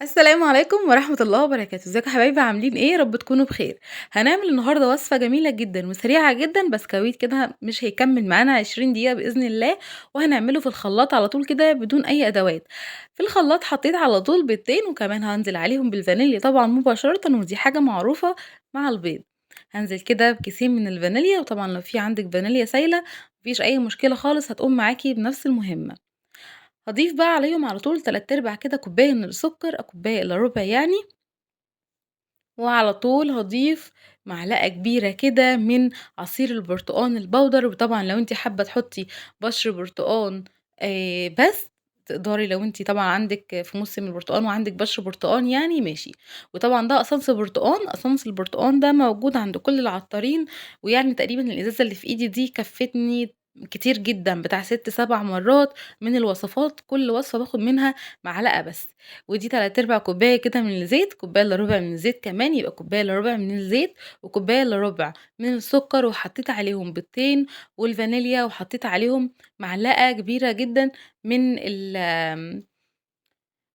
السلام عليكم ورحمة الله وبركاته، ازيكم يا حبايبي عاملين إيه؟ يا رب تكونوا بخير. هنعمل النهارده وصفة جميلة جدًا وسريعة جدًا، بسكويت كده مش هيكمّل معانا 20 دقيقة بإذن الله، وهنعمله في الخلاط على طول كده بدون أي أدوات. في الخلاط حطيت على طول بيضتين وكمان هانزل عليهم بالفانيليا طبعًا مباشرةً ودي حاجة معروفة مع البيض. هانزل كده بكيسين من الفانيليا وطبعًا لو في عندِك فانيليا سايلة ما فيش أي مشكلة خالص هتقوم معاكِ بنفس المهمة. هاضيف بقى عليهم على طول 3/4 كده كوباية من السكر أو كوباية إلا ربع يعني، وعلى طول هاضيف معلقة كبيرة كده من عصير البرتقان البودر، وطبعًا لو أنتِ حابة تحطي بشر برتقان بس تقدري لو أنتِ طبعًا عندِك في موسم البرتقان وعندِك بشر برتقان يعني ماشي، وطبعًا ده قصنص برتقان، قصنص البرتقان ده موجود عند كل العطارين، ويعني تقريبًا الإزازة اللي في إيدي دي كفتني كتير جدًا بتاع 6، 7 مرات من الوصفات، كل وصفة باخد منها معلقة بس. ودي 3/4 كوباية كده من الزيت، كوباية إلا ربع من الزيت كمان، يبقى كوباية إلا ربع من الزيت، وكوباية إلا ربع من السكر، وحطيت عليهم بيضتين والفانيليا، وحطيت عليهم معلقة كبيرة جدًا من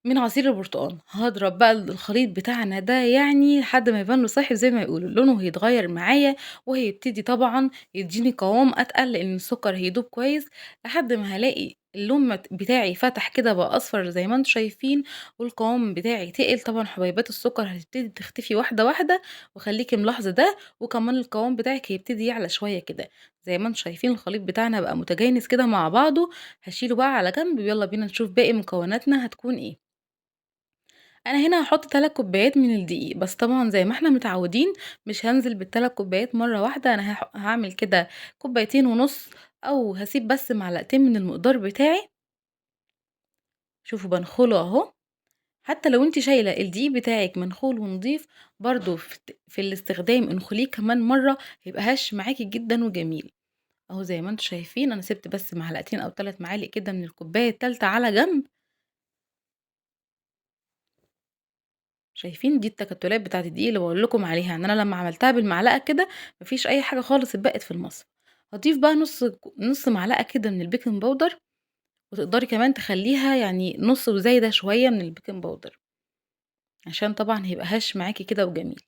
من عصير البرتقان. هاضرب بقى الخليط بتاعنا ده يعني لحد ما يبان له صاحب زي ما يقولوا، لونه هيتغيّر معايا وهيبتدي طبعًا يدّيني قوام أتقل، لإن السكر هيدوب كويس لحد ما هالاقي اللون بتاعي فتح كده بقى أصفر زي ما أنتم شايفين، والقوام بتاعي تقل. طبعًا حبيبات السكر هتبتدي تختفي واحدة واحدة، وخليكِ ملاحظة ده، وكمان القوام بتاعِك هيبتدي يعلى شوية كده. زي ما أنتم شايفين الخليط بتاعنا بقى متجانس كده مع بعضه، هاشيله بقى على جنب، ويالّا بينا نشوف باقي مكوناتنا هتكون إيه. أنا هنا هاحط 3 كوبايات من الدقيق، بس طبعًا زي ما إحنا متعودين مش هانزل بال3 كوبايات مرة واحدة، أنا هاعمل كده كوبايتين ونُص أو هاسيب بس معلقتين من المقدار بتاعي. شوفوا بانخله أهو، حتى لو أنتِ شايلة الدقيق بتاعِك منخول ونضيف برضه في الاستخدام انخليه كمان مرة هيبقى هش معاكِ جدًا وجميل. أهو زي ما أنتم شايفين أنا سِبت بس معلقتين أو 3 معالق كده من الكوباية التالتة على جنب. شايفين دي التكتلات بتاعة الدقيق اللي باقول لكم عليها، يعني أنا لمّا عملتها بالمعلقة كده ما فيش أي حاجة خالص اتبقت في المصفى. هاضيف بقى نُص معلقة كده من البيكنج باودر، وتقدري كمان تخلّيها يعني نُص وزايدة شوية من البيكنج باودر، عشان طبعًا هيبقى هش معاكِ كده وجميل.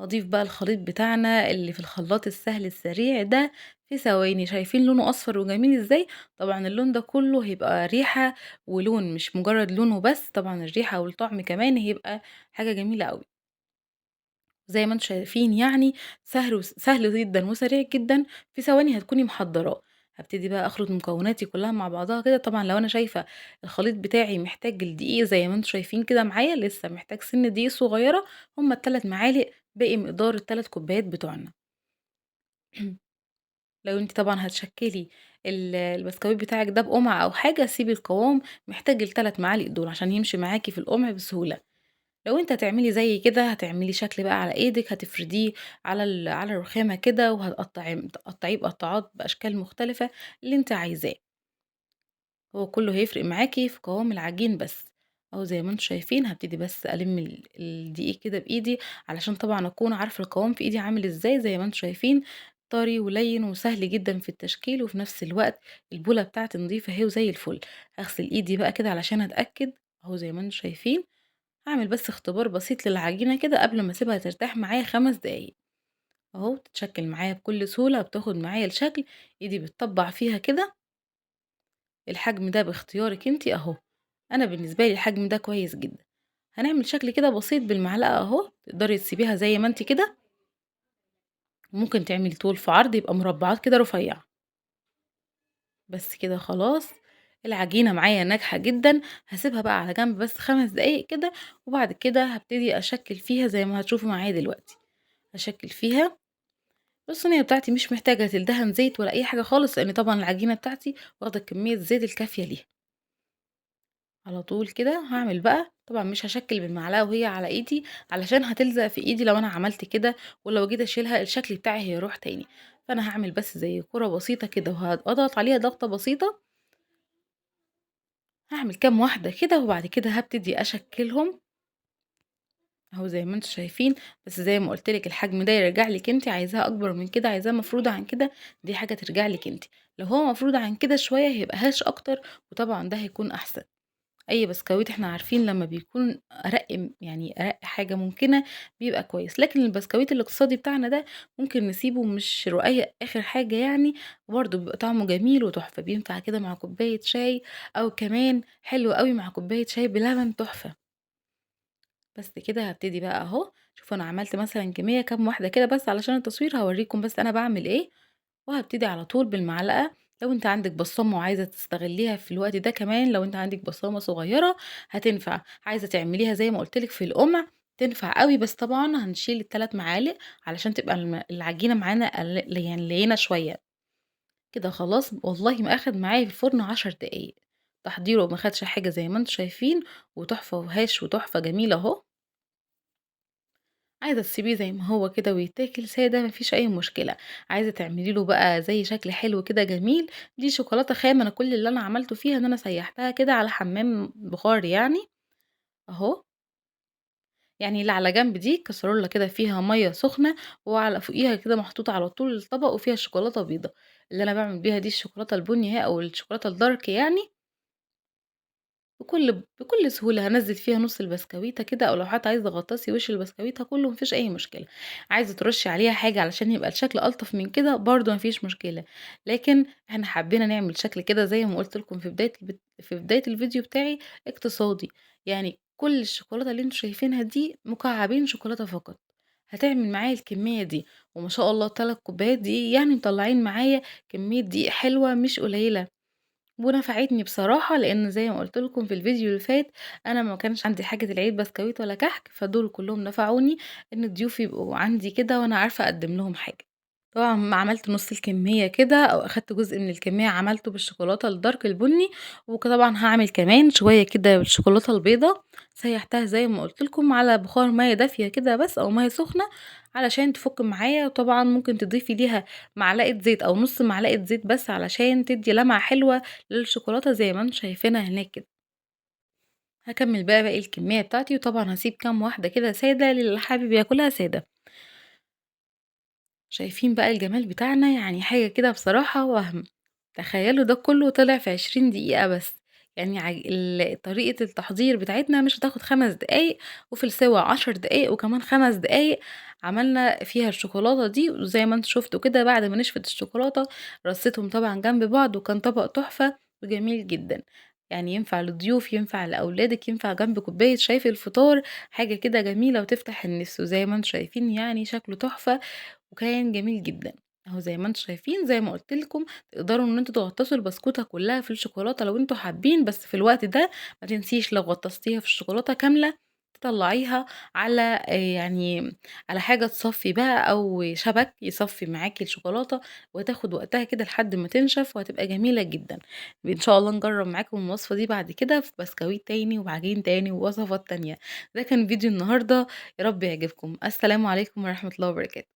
هاضيف بقى الخليط بتاعنا اللي في الخلاط السهل السريع ده في ثواني، شايفين لونه أصفر وجميل إزاي؟ طبعًا اللون ده كله هيبقى ريحة ولون، مش مجرد لون وبس، طبعًا الريحة والطعم كمان هيبقى حاجة جميلة أوي. زي ما أنتم شايفين يعني سهل جدًا وسريع جدًا، في ثواني هتكوني محضّراه. هابتدي بقى أخلط مكوناتي كلّها مع بعضها كده، طبعًا لو أنا شايفة الخليط بتاعي محتاج الدقيق زي ما أنتم شايفين كده معايا، لسه محتاج سِنّة دقيق صغيّرة، هم ال3 معالق باقي مقدار ال3 كوبايات بتوعنا. لو أنتِ طبعًا هتشكّلي البسكويت بتاعِك ده بقُمع أو حاجة، سيبي القوام محتاج ال3 معالق دول عشان يمشي معاكِ في القُمع بسهولة. لو أنتِ هتعملي زيي كده، هتعملي شكل بقى على إيدِك، هتفرديه على الرخامة كده تقطّعيه بقطّعات بأشكال مختلفة اللي أنتِ عايزاه، هو كلّه هيفرق معاكِ في قوام العجين بس. أهو زي ما أنتم شايفين هابتدي بس ألِم الدقيق كده بإيدي، علشان طبعًا أكون عارفة القوام في إيدي عامل إزاي، زي ما أنتم شايفين طري ولَيِّن وسهل جدًا في التشكيل، وفي نفس الوقت البولة بتاعتي نضيفة أهي وزي الفل. هاغسل إيدي بقى كده علشان أتأكد، أهو زي ما أنتم شايفين. هاعمل بس اختبار بسيط للعجينة كده قبل ما اسيبها ترتاح معايا 5 دقايق. اهو بتتشكل معايا بكل سهولة وبتاخد معايا الشكل، ايدي بتطبع فيها كده. الحجم ده باختيارك انتي اهو، انا بالنسبة لي الحجم ده كويس جدا. هنعمل شكل كده بسيط بالمعلقة اهو، تقدري تسيبيها زي ما انتي كده، ممكن تعملي طول في عرض يبقى مربعات كده رفيعة. بس كده خلاص، العجينة معايا ناجحة جدا. هسيبها بقى على جنب بس 5 دقايق كده، وبعد كده هبتدي اشكل فيها زي ما هتشوفوا معايا دلوقتي. هاشكِّل فيها. الصينية بتاعتي مش محتاجة تدهن زيت ولا أي حاجة خالص، لإن طبعًا العجينة بتاعتي واخدة كمية الزيت الكافية ليها. على طول كده هاعمل بقى، طبعًا مش هاشكِّل بالمعلقة وهي على إيدي، علشان هتلزق في إيدي لو أنا عملت كده، ولو جيت أشيلها الشكل بتاعي هيروح تاني. فأنا هاعمل بس زي كورة بسيطة كده أضغط عليها ضغطة بسيطة. هاعمل كام واحدة كده وبعد كده هابتدي أشكِّلهم أهو زي ما أنتم شايفين. بس زي ما قُلت لِك الحجم ده يرجع لِك أنتِ، عايزاه أكبر من كده، عايزاه مفرودة عن كده، دي حاجة ترجع لِك أنتِ. لو هو مفروض عن كده شوية هيبقى هش أكتر، وطبعًا ده هيكون أحسن. أي بسكويت إحنا عارفين لمّا بيكون أرَق يعني أرَق حاجة ممكنة بيبقى كويس، لكن البسكويت الاقتصادي بتاعنا ده ممكن نسيبه مش رقيق آخر حاجة يعني، وبرضه بيبقى طعمه جميل وتحفة، بينفع كده مع كوباية شاي أو كمان حلو أوي مع كوباية شاي بلبن تحفة. بس كده هابتدي بقى أهو، شوفوا أنا عملت مثلًا كمية كام واحدة كده بس علشان التصوير هاوريكم بس أنا باعمل إيه، وهابتدي على طول بالمعلقة. لو أنتِ عندِك بصّامة وعايزة تستغليها في الوقت ده كمان، لو أنتِ عندِك بصّامة صغيرة هتنفع، عايزة تعمليها زي ما قُلت لِك في القُمع تنفع أوي، بس طبعًا هنشيل ال3 معالق علشان تبقى العجينة معانا يعني لينة شوية. كده خلاص والله ما أخد معايا في الفرن 10 دقايق، تحضيره ما خدش حاجة زي ما أنتم شايفين، وتحفة وهاش وتحفة جميلة أهو. عايزة تسيبيه زي ما هو كده ويتاكل سادة ما فيش أي مشكلة، عايزة تعملي له بقى زي شكل حلو كده جميل، دي شوكولاتة خام. أنا كل اللي أنا عملته فيها إن أنا سيّحتها كده على حمام بخار يعني، أهو. يعني اللي على جنب دي كسرولة كده فيها مَيّة سخنة، وعلى فوقيها كده محطوط على طول الطبق وفيها شوكولاتة بيضا، اللي أنا باعمل بيها دي الشوكولاتة البني أهي أو الشوكولاتة الdark يعني. بكل سهولة هانزّل فيها نُص البسكويتة كده، أو لو حتى عايزة تغطّسي وش البسكويتة كلّه ما فيش أي مشكلة، عايزة ترُشّي عليها حاجة علشان يبقى الشكل ألطف من كده برضه ما فيش مشكلة، لكن إحنا حبّينا نعمل شكل كده زي ما قُلت لكم في بداية الفيديو بتاعي اقتصادي، يعني كل الشوكولاتة اللي أنتم شايفينها دي مكعّبين شوكولاتة فقط، هتعمل معايا الكمية دي، وما شاء الله 3 كوبايات دقيق يعني مطلّعين معايا كمية دقيق حلوة مش قليلة. ونفعتني بصراحة، لإن زي ما قُلت لكم في الفيديو اللي فات، أنا ما كانش عندي حاجة العيد بسكويت ولا كحك، فدول كلّهم نفعوني إن الضيوف يبقوا عندي كده وأنا عارفة أقدّم لهم حاجة. طبعًا أمّا عملت نُص الكمية كده أو أخدت جزء من الكمية عملته بالشوكولاتة الدارك البني، طبعًا هاعمل كمان شوية كده بالشوكولاتة البيضا، سيّحتها زي ما قُلت لكم على بخار مَيّة دافية كده بس أو مَيّة سخنة علشان تفُك معايا، وطبعًا ممكن تضيفي ليها معلقة زيت أو نُص معلقة زيت بس علشان تدّي لمعة حلوة للشوكولاتة زي ما أنتم شايفينها هناك كده. هاكمّل بقى باقي الكمية بتاعتي، وطبعًا هاسيب كام واحدة كده سادة للي حابب ياكلها سادة. شايفين بقى الجمال بتاعنا، يعني حاجة كده بصراحة وهم. تخيلوا ده كله طلع في 20 دقيقة بس، يعني طريقة التحضير بتاعتنا مش هتاخد 5 دقايق، وفي السِوَى 10 دقايق وكمان 5 دقايق عملنا فيها الشوكولاتة دي، وزي ما أنتم شُفتوا كده بعد ما نشفت الشوكولاتة رصيتهم طبعًا جنب بعض، وكان طبق تحفة وجميل جدًا، يعني ينفع للضيوف، ينفع لأولادِك، ينفع جنب كوباية شاي في الفطار، حاجة كده جميلة وتفتح النِفس، وزي ما أنتم شايفين يعني شكله تحفة وكان جميل جدًا. أهو زي ما أنتم شايفين زي ما قُلت لكم تقدروا إن أنتم تغطّسوا البسكوتة كلّها في الشوكولاتة لو أنتم حابين، بس في الوقت ده ما تنسيش لو غطّستيها في الشوكولاتة كاملة تطلّعيها على يعني على حاجة تصفّي بقى أو شبك يصفّي معاكِ الشوكولاتة، وتاخد وقتها كده لحد ما تنشف وهتبقى جميلة جدًا. إن شاء الله نجرّب معاكم الوصفة دي بعد كده في بسكويت تاني وبعجين تاني ووصفات تانية. ده كان فيديو النهارده، يا رب يعجبكم. السلام عليكم ورحمة الله وبركاته.